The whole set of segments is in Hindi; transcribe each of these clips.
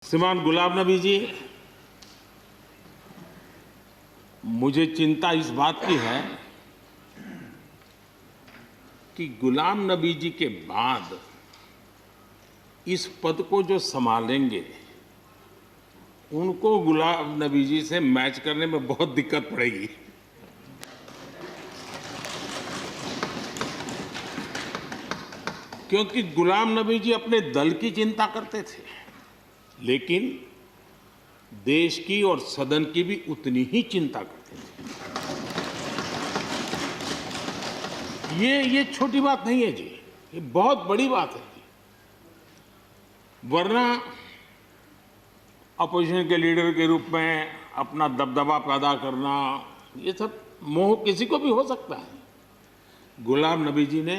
श्रीमान गुलाम नबी जी, मुझे चिंता इस बात की है कि गुलाम नबी जी के बाद इस पद को जो संभालेंगे उनको गुलाम नबी जी से मैच करने में बहुत दिक्कत पड़ेगी। क्योंकि गुलाम नबी जी अपने दल की चिंता करते थे, लेकिन देश की और सदन की भी उतनी ही चिंता करते थे। ये छोटी बात नहीं है जी, ये बहुत बड़ी बात है जी। वरना अपोजिशन के लीडर के रूप में अपना दबदबा पैदा करना, ये सब मोह किसी को भी हो सकता है। गुलाम नबी जी ने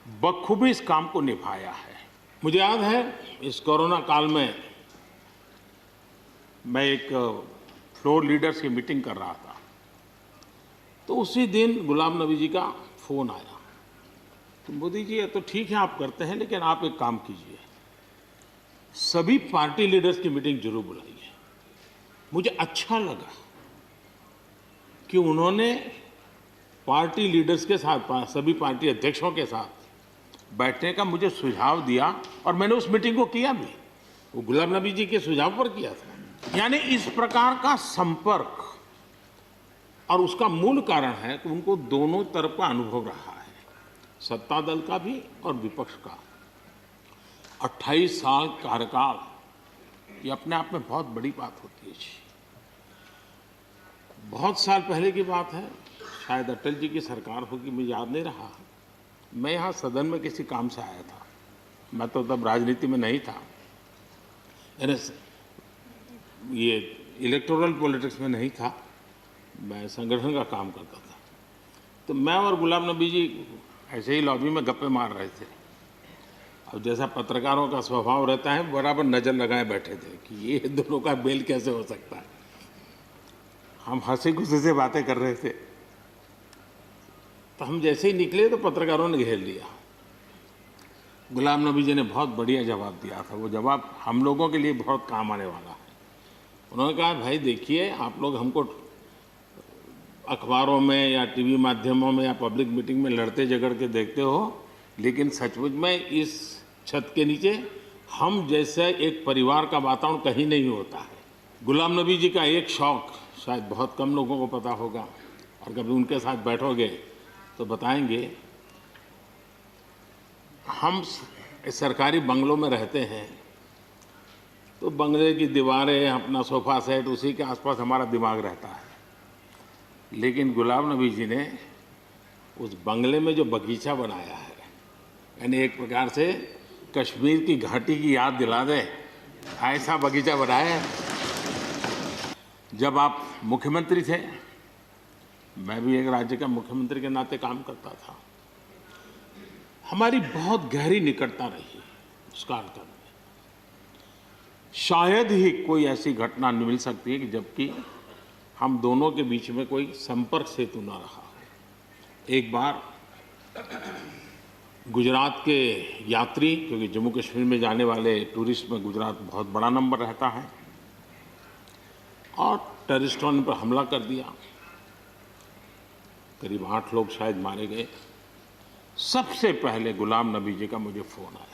बखूबी इस काम को निभाया है। मुझे याद है इस कोरोना काल में मैं एक फ्लोर लीडर्स की मीटिंग कर रहा था, तो उसी दिन गुलाम नबी जी का फ़ोन आया। तो मोदी जी, ये तो ठीक है आप करते हैं, लेकिन आप एक काम कीजिए, सभी पार्टी लीडर्स की मीटिंग जरूर बुलाइए। मुझे अच्छा लगा कि उन्होंने पार्टी लीडर्स के साथ, सभी पार्टी अध्यक्षों के साथ बैठने का मुझे सुझाव दिया, और मैंने उस मीटिंग को किया भी। वो गुलाम नबी जी के सुझाव पर किया था। यानी इस प्रकार का संपर्क, और उसका मूल कारण है कि उनको दोनों तरफ का अनुभव रहा है, सत्ता दल का भी और विपक्ष का। 28 साल कार्यकाल, ये अपने आप में बहुत बड़ी बात होती है। बहुत साल पहले की बात है, शायद अटल जी की सरकार होगी, मुझे याद नहीं रहा। मैं यहाँ सदन में किसी काम से आया था, मैं तो तब राजनीति में नहीं था, ये इलेक्टोरल पॉलिटिक्स में नहीं था, मैं संगठन का काम करता था। तो मैं और गुलाम नबी जी ऐसे ही लॉबी में गप्पे मार रहे थे। अब जैसा पत्रकारों का स्वभाव रहता है, बराबर नज़र लगाए बैठे थे कि ये दोनों का मेल कैसे हो सकता है। हम हंसी खुशी से बातें कर रहे थे, तो हम जैसे ही निकले तो पत्रकारों ने घेर लिया। गुलाम नबी जी ने बहुत बढ़िया जवाब दिया था। वो जवाब हम लोगों के लिए बहुत काम आने वाला है। उन्होंने कहा, भाई देखिए, आप लोग हमको अखबारों में या टीवी माध्यमों में या पब्लिक मीटिंग में लड़ते झगड़ के देखते हो, लेकिन सचमुच में इस छत के नीचे हम जैसे एक परिवार का वातावरण कहीं नहीं होता है। गुलाम नबी जी का एक शौक शायद बहुत कम लोगों को पता होगा, और कभी उनके साथ बैठोगे तो बताएंगे। हम सरकारी बंगलों में रहते हैं, तो बंगले की दीवारें, अपना सोफा सेट, उसी के आसपास हमारा दिमाग रहता है। लेकिन गुलाम नबी जी ने उस बंगले में जो बगीचा बनाया है, यानी एक प्रकार से कश्मीर की घाटी की याद दिला दे, ऐसा बगीचा बनाया है। जब आप मुख्यमंत्री थे, मैं भी एक राज्य का मुख्यमंत्री के नाते काम करता था, हमारी बहुत गहरी निकटता रही उस कार्यकाल में। शायद ही कोई ऐसी घटना मिल सकती है कि जबकि हम दोनों के बीच में कोई संपर्क सेतु न रहा हो। एक बार गुजरात के यात्री, क्योंकि जम्मू कश्मीर में जाने वाले टूरिस्ट में गुजरात बहुत बड़ा नंबर रहता है, और टेररिस्टों ने पर हमला कर दिया। करीब 8 लोग शायद मारे गए। सबसे पहले गुलाम नबी जी का मुझे फोन आया,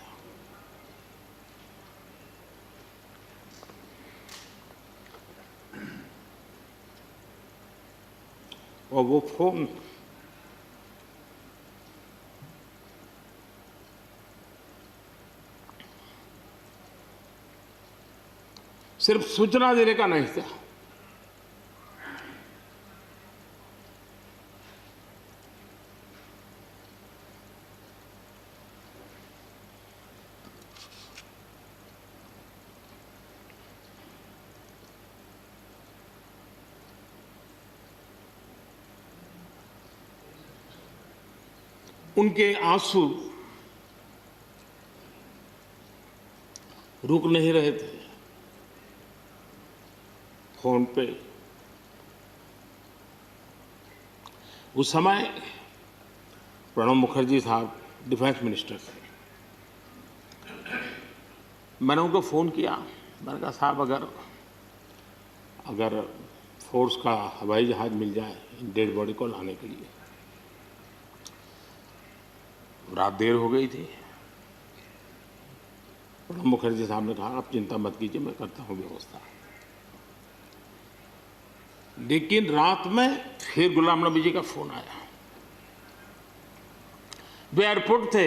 और वो फोन सिर्फ सूचना देने का नहीं था, उनके आंसू रुक नहीं रहे थे। फोन पे उस समय प्रणब मुखर्जी साहब डिफेंस मिनिस्टर थे। मैंने उनको फ़ोन किया, मैंने कहा साहब अगर फोर्स का हवाई जहाज मिल जाए डेड बॉडी को लाने के लिए। रात देर हो गई थी। प्रणब मुखर्जी साहब ने कहा आप चिंता मत कीजिए, मैं करता हूँ व्यवस्था। लेकिन रात में फिर गुलाम नबी जी का फोन आया। वे एयरपोर्ट थे।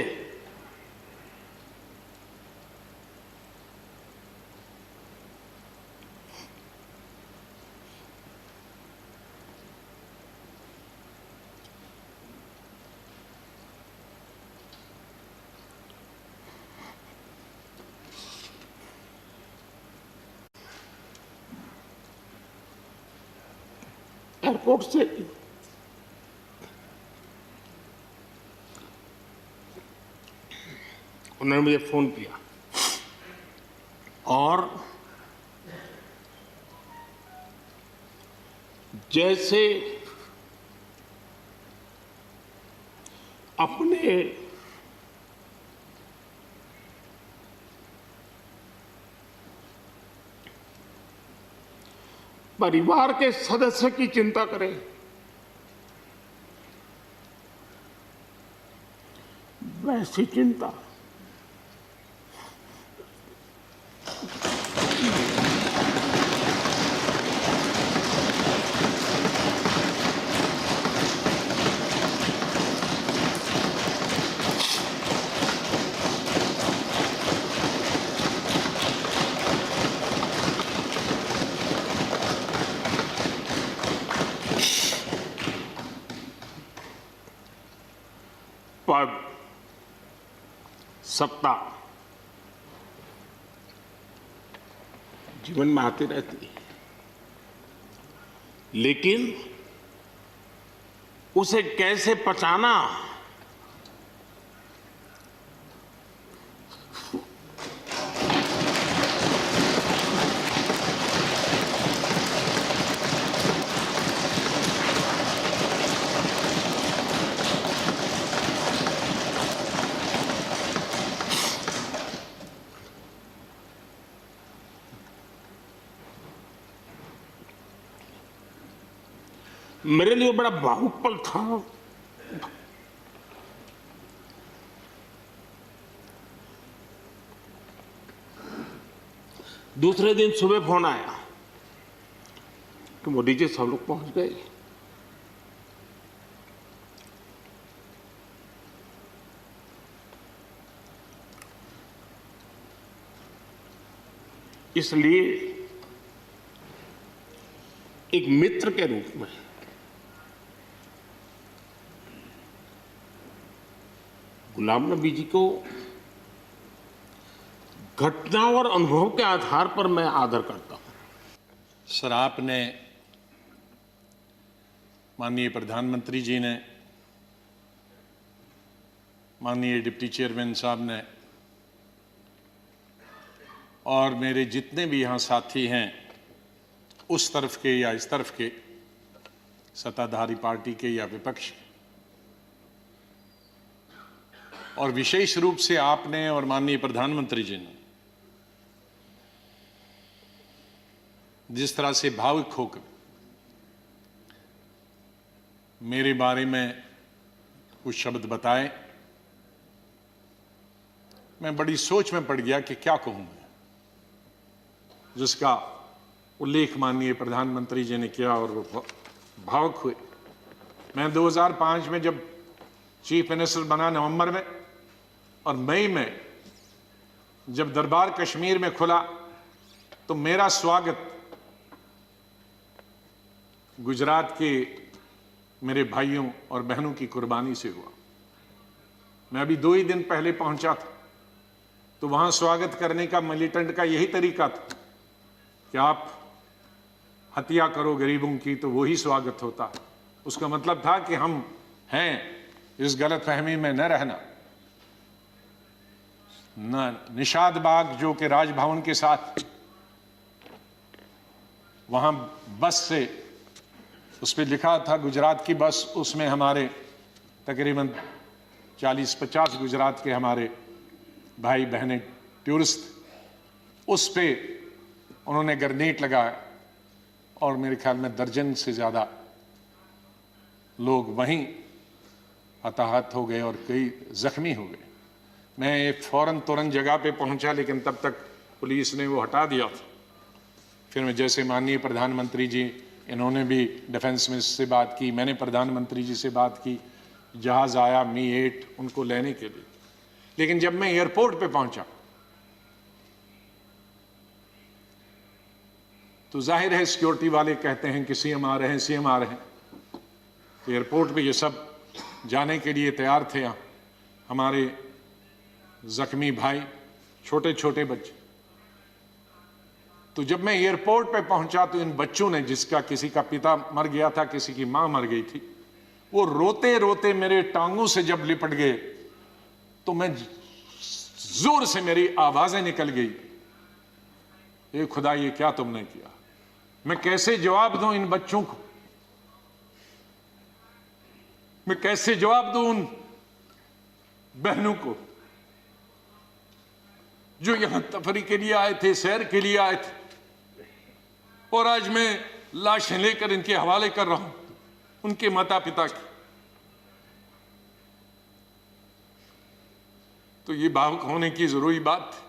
एयरपोर्ट से उन्होंने मुझे फोन किया और जैसे अपने परिवार के सदस्य की चिंता करें, वैसी चिंता पद, सत्ता जीवन में आती रहती है, लेकिन उसे कैसे पचाना, मेरे लिए बड़ा भावुक पल था। दूसरे दिन सुबह फोन आया कि मोदी जी सब लोग पहुंच गए। इसलिए एक मित्र के रूप में गुलाम नबी जी को घटना और अनुभव के आधार पर मैं आदर करता हूं। सर, आपने, माननीय प्रधानमंत्री जी ने, माननीय डिप्टी चेयरमैन साहब ने और मेरे जितने भी यहाँ साथी हैं, उस तरफ के या इस तरफ के, सत्ताधारी पार्टी के या विपक्ष के, और विशेष रूप से आपने और माननीय प्रधानमंत्री जी ने जिस तरह से भावुक होकर मेरे बारे में कुछ शब्द बताए, मैं बड़ी सोच में पड़ गया कि क्या कहूं मैं, जिसका उल्लेख माननीय प्रधानमंत्री जी ने किया और वो भावुक हुए। मैं 2005 में जब चीफ मिनिस्टर बना नवंबर में, और मई में जब दरबार कश्मीर में खुला, तो मेरा स्वागत गुजरात के मेरे भाइयों और बहनों की कुर्बानी से हुआ। मैं अभी 2 ही दिन पहले पहुंचा था, तो वहां स्वागत करने का मिलिटेंट का यही तरीका था कि आप हत्या करो गरीबों की तो वही स्वागत होता। उसका मतलब था कि हम हैं, इस गलतफहमी में न रहना। निषाद बाग, जो कि राजभवन के साथ, वहां बस से, उस पर लिखा था गुजरात की बस, उसमें हमारे तकरीबन 40-50 गुजरात के हमारे भाई बहनें टूरिस्ट, उस पे उन्होंने ग्रेनेड लगाया और मेरे ख्याल में दर्जन से ज़्यादा लोग वहीं हताहत हो गए और कई जख्मी हो गए। मैं फौरन तुरंत जगह पे पहुंचा, लेकिन तब तक पुलिस ने वो हटा दिया था। फिर मैं जैसे माननीय प्रधानमंत्री जी, इन्होंने भी डिफेंस मिनिस्टर से बात की, मैंने प्रधानमंत्री जी से बात की, जहाज़ आया मी-8 उनको लेने के लिए। लेकिन जब मैं एयरपोर्ट पे पहुंचा तो जाहिर है सिक्योरिटी वाले कहते हैं कि सीएम आ रहे हैं, सीएम आ रहे हैं। तो एयरपोर्ट पे ये सब जाने के लिए तैयार थे। हमारे जख्मी भाई, छोटे छोटे बच्चे। तो जब मैं एयरपोर्ट पे पहुंचा तो इन बच्चों ने, जिसका किसी का पिता मर गया था, किसी की मां मर गई थी, वो रोते रोते मेरे टांगों से जब लिपट गए तो मैं जोर से, मेरी आवाजें निकल गई, ए खुदा ये क्या तुमने किया। मैं कैसे जवाब दूं इन बच्चों को, मैं कैसे जवाब दूं उन बहनों को जो यहां तफरी के लिए आए थे, सैर के लिए आए थे, और आज मैं लाशें लेकर इनके हवाले कर रहा हूं उनके माता पिता की। तो ये भावुक होने की जरूरी बात थी।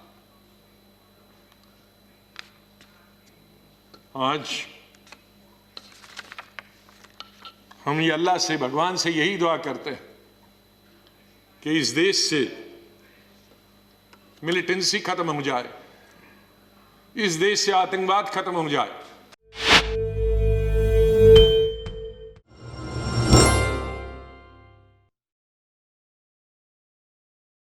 आज हम ये अल्लाह से, भगवान से यही दुआ करते हैं कि इस देश से मिलिटेंसी खत्म हो जाए, इस देश से आतंकवाद खत्म हो जाए,